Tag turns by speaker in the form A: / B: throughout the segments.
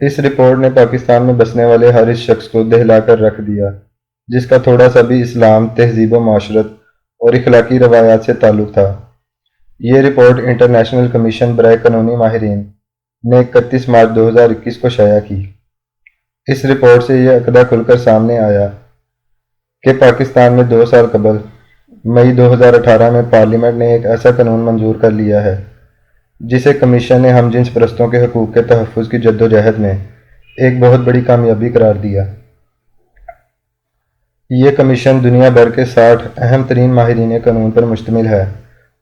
A: اس report نے پاکستان میں بسنے والے ہر اس شخص کو دہلا کر رکھ دیا جس کا تھوڑا سا بھی اسلام، تہذیب و معاشرت اور اخلاقی روایات سے تعلق تھا۔ یہ رپورٹ انٹرنیشنل کمیشن برائے قانونی ماہرین نے 31 مارچ 2021 کو شائع کی۔ اس رپورٹ سے یہ عقدہ کھل کر سامنے آیا کہ پاکستان میں 2 سال قبل مئی 2018 میں پارلیمنٹ نے ایک ایسا قانون منظور کر لیا ہے جسے کمیشن نے ہم جنس پرستوں کے حقوق کے تحفظ کی جدوجہد میں ایک بہت بڑی کامیابی قرار دیا۔ یہ کمیشن دنیا بھر کے 60 اہم ترین ماہرین قانون پر مشتمل ہے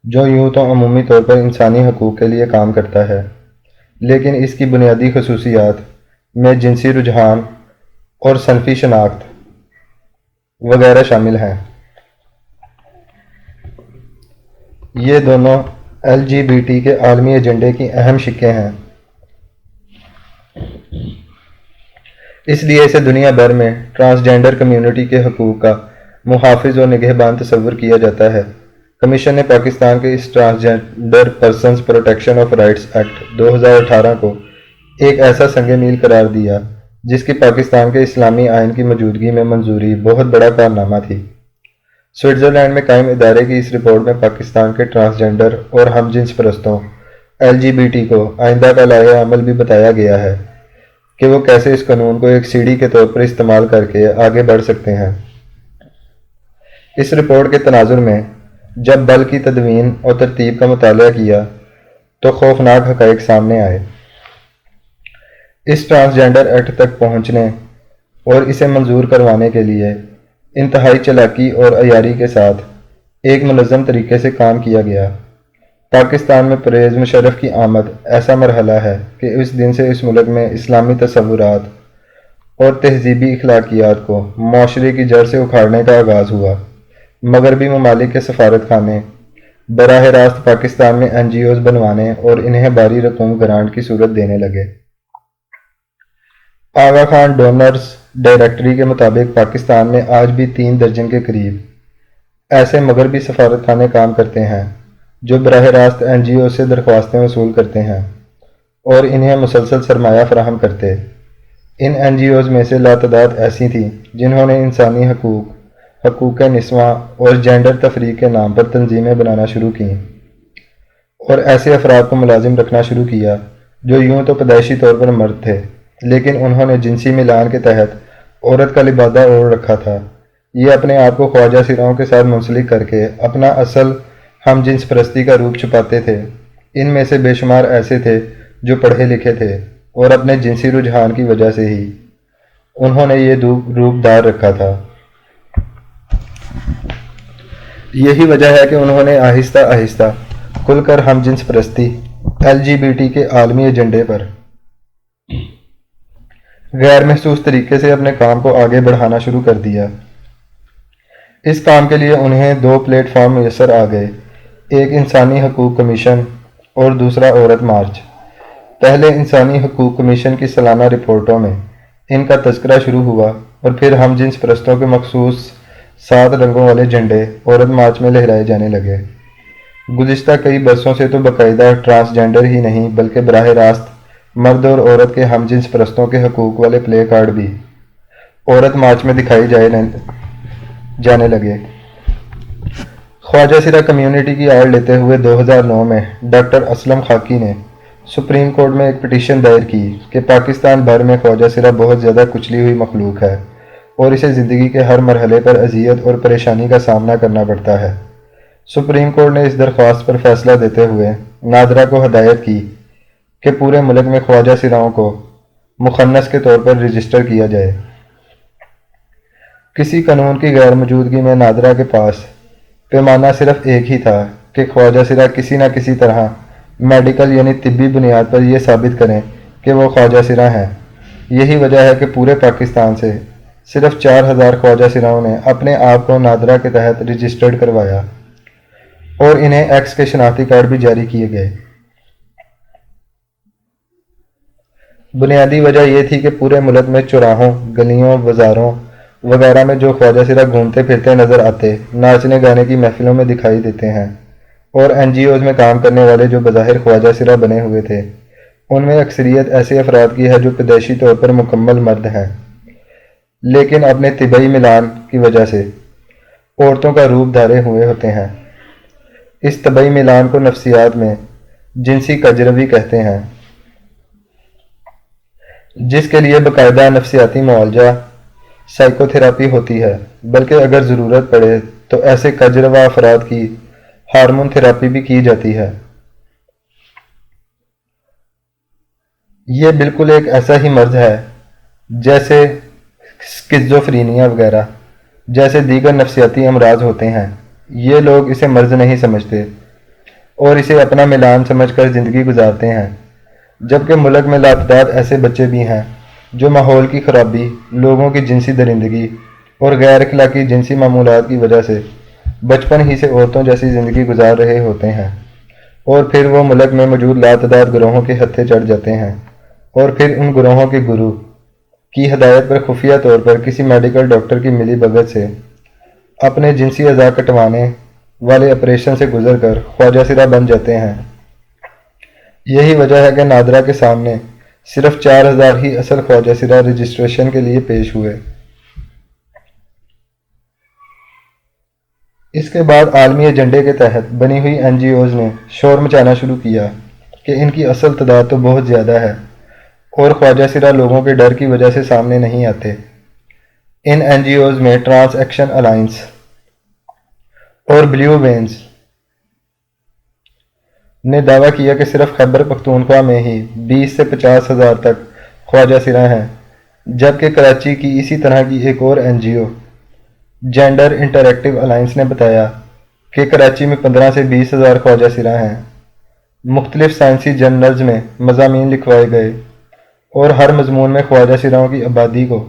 A: جو یوں تو عمومی طور پر انسانی حقوق کے لیے کام کرتا ہے، لیکن اس کی بنیادی خصوصیات میں جنسی رجحان اور صنفی شناخت وغیرہ شامل ہیں۔ یہ دونوں LGBT کے عالمی ایجنڈے کی اہم شقیں ہیں، اس لیے اسے دنیا بھر میں ٹرانسجینڈر کمیونٹی کے حقوق کا محافظ اور نگہبان تصور کیا جاتا ہے۔ کمیشن نے پاکستان کے اس transgender persons protection of rights act 2018 کو ایک ایسا سنگ میل قرار دیا جس کی پاکستان کے اسلامی آئین کی موجودگی میں منظوری بہت بڑا کارنامہ تھی۔ سوئٹزرلینڈ میں قائم ادارے کی اس رپورٹ میں پاکستان کے ٹرانسجینڈر اور ہم جنس پرستوں LGBT کو آئندہ کا لائحہ عمل بھی بتایا گیا ہے کہ وہ کیسے اس قانون کو ایک سیڑھی کے طور پر استعمال کر کے آگے بڑھ سکتے ہیں۔ اس رپورٹ کے تناظر میں جب بل کی تدوین اور ترتیب کا مطالعہ کیا تو خوفناک حقائق سامنے آئے۔ اس ٹرانسجینڈر ایکٹ تک پہنچنے اور اسے منظور کروانے کے لیے انتہائی چالاکی اور عیاری کے ساتھ ایک منظم طریقے سے کام کیا گیا۔ پاکستان میں پرویز مشرف کی آمد ایسا مرحلہ ہے کہ اس دن سے اس ملک میں اسلامی تصورات اور تہذیبی اخلاقیات کو معاشرے کی جڑ سے اکھاڑنے کا آغاز ہوا۔ مغربی ممالک کے سفارت خانے براہ راست پاکستان میں NGOs بنوانے اور انہیں بھاری رقوم گرانٹ کی صورت دینے لگے۔ آغا خان ڈونرز ڈائریکٹری کے مطابق پاکستان میں آج بھی 3 درجن کے قریب ایسے مغربی سفارت خانے کام کرتے ہیں جو براہ راست NGO سے درخواستیں وصول کرتے ہیں اور انہیں مسلسل سرمایہ فراہم کرتے۔ ان NGOs میں سے لاتعداد ایسی تھیں جنہوں نے انسانی حقوق نسواں اور جینڈر تفریق کے نام پر تنظیمیں بنانا شروع کیں اور ایسے افراد کو ملازم رکھنا شروع کیا جو یوں تو پیدائشی طور پر مرد تھے لیکن انہوں نے جنسی ملان کے تحت عورت کا لبادہ اوڑھ رکھا تھا۔ یہ اپنے آپ کو خواجہ سراؤں کے ساتھ منسلک کر کے اپنا اصل ہم جنس پرستی کا روپ چھپاتے تھے۔ ان میں سے بے شمار ایسے تھے جو پڑھے لکھے تھے اور اپنے جنسی رجحان کی وجہ سے ہی انہوں نے یہ روپ دار رکھا تھا۔ یہی وجہ ہے کہ انہوں نے آہستہ آہستہ کھل کر ہم جنس پرستی LGBT کے عالمی ایجنڈے پر غیر محسوس طریقے سے اپنے کام کو آگے بڑھانا شروع کر دیا۔ اس کام کے لیے انہیں 2 پلیٹ فارم میسر آ گئے، ایک انسانی حقوق کمیشن اور دوسرا عورت مارچ۔ پہلے انسانی حقوق کمیشن کی سالانہ رپورٹوں میں ان کا تذکرہ شروع ہوا اور پھر ہم جنس پرستوں کے مخصوص 7 رنگوں والے جھنڈے عورت مارچ میں لہرائے جانے لگے۔ گزشتہ کئی برسوں سے تو باقاعدہ ٹرانسجینڈر ہی نہیں بلکہ براہ راست مرد اور عورت کے ہم جنس پرستوں کے حقوق والے پلے کارڈ بھی عورت مارچ میں دکھائی جانے لگے۔ خواجہ سرا کمیونٹی کی آڑ لیتے ہوئے 2009 میں ڈاکٹر اسلم خاکی نے سپریم کورٹ میں ایک پٹیشن دائر کی کہ پاکستان بھر میں خواجہ سرا بہت زیادہ کچلی ہوئی مخلوق ہے اور اسے زندگی کے ہر مرحلے پر اذیت اور پریشانی کا سامنا کرنا پڑتا ہے۔ سپریم کورٹ نے اس درخواست پر فیصلہ دیتے ہوئے نادرا کو ہدایت کی کہ پورے ملک میں خواجہ سراؤں کو مخنث کے طور پر رجسٹر کیا جائے۔ کسی قانون کی غیر موجودگی میں نادرا کے پاس پیمانہ صرف ایک ہی تھا کہ خواجہ سرا کسی نہ کسی طرح میڈیکل یعنی طبی بنیاد پر یہ ثابت کریں کہ وہ خواجہ سرا ہیں۔ یہی وجہ ہے کہ پورے پاکستان سے صرف 4000 خواجہ سراؤں نے اپنے آپ کو نادرا کے تحت رجسٹرڈ کروایا اور انہیں ایکس کے شناختی کارڈ بھی جاری کیے گئے۔ بنیادی وجہ یہ تھی کہ پورے ملک میں چوراہوں، گلیوں، بازاروں وغیرہ میں جو خواجہ سرا گھومتے پھرتے نظر آتے، ناچنے گانے کی محفلوں میں دکھائی دیتے ہیں اور NGOs میں کام کرنے والے جو بظاہر خواجہ سرا بنے ہوئے تھے، ان میں اکثریت ایسے افراد کی ہے جو پیدائشی طور پر مکمل مرد ہیں، لیکن اپنے طبعی ملان کی وجہ سے عورتوں کا روپ دھارے ہوئے ہوتے ہیں۔ اس طبعی ملان کو نفسیات میں جنسی کجروی کہتے ہیں، جس کے لیے باقاعدہ نفسیاتی معالجہ سائیکو تھراپی ہوتی ہے، بلکہ اگر ضرورت پڑے تو ایسے کجروا افراد کی ہارمون تھراپی بھی کی جاتی ہے۔ یہ بالکل ایک ایسا ہی مرض ہے جیسے سکزوفرینیا وغیرہ، جیسے دیگر نفسیاتی امراض ہوتے ہیں۔ یہ لوگ اسے مرض نہیں سمجھتے اور اسے اپنا ملان سمجھ کر زندگی گزارتے ہیں، جبکہ ملک میں لاتعداد ایسے بچے بھی ہیں جو ماحول کی خرابی، لوگوں کی جنسی درندگی اور غیر اخلاقی جنسی معمولات کی وجہ سے بچپن ہی سے عورتوں جیسی زندگی گزار رہے ہوتے ہیں، اور پھر وہ ملک میں موجود لاتعداد گروہوں کے ہتھے چڑھ جاتے ہیں، اور پھر ان گروہوں کے گرو کی ہدایت پر خفیہ طور پر کسی میڈیکل ڈاکٹر کی ملی بھگت سے اپنے جنسی اعضاء کٹوانے والے آپریشن سے گزر کر خواجہ سرا بن جاتے ہیں۔ یہی وجہ ہے کہ نادرہ کے سامنے صرف 4000 ہی اصل خواجہ سرا رجسٹریشن کے لیے پیش ہوئے۔ اس کے بعد عالمی ایجنڈے کے تحت بنی ہوئی این جی اوز نے شور مچانا شروع کیا کہ ان کی اصل تعداد تو بہت زیادہ ہے اور خواجہ سرا لوگوں کے ڈر کی وجہ سے سامنے نہیں آتے۔ ان این جی اوز میں ٹرانس ایکشن الائنس اور بلیو وینز نے دعویٰ کیا کہ صرف خیبر پختونخوا میں ہی 20 سے 50 ہزار تک خواجہ سرا ہیں، جبکہ کراچی کی اسی طرح کی ایک اور این جی او جینڈر انٹریکٹیو الائنس نے بتایا کہ کراچی میں 15 سے 20 ہزار خواجہ سرا ہیں۔ مختلف سائنسی جرنلز میں مضامین لکھوائے گئے اور ہر مضمون میں خواجہ سراؤں کی آبادی کو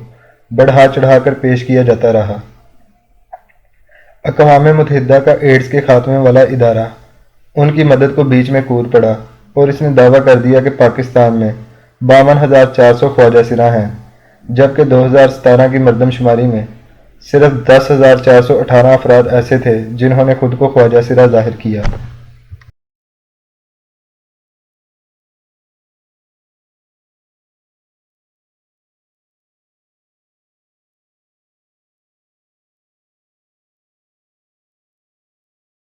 A: بڑھا چڑھا کر پیش کیا جاتا رہا۔ اقوام متحدہ کا ایڈز کے خاتمے والا ادارہ ان کی مدد کو بیچ میں کود پڑا اور اس نے دعویٰ کر دیا کہ پاکستان میں 52,400 خواجہ سرا ہیں، جبکہ 2017 کی مردم شماری میں صرف 10,418 افراد ایسے تھے جنہوں نے خود کو خواجہ سرا ظاہر کیا۔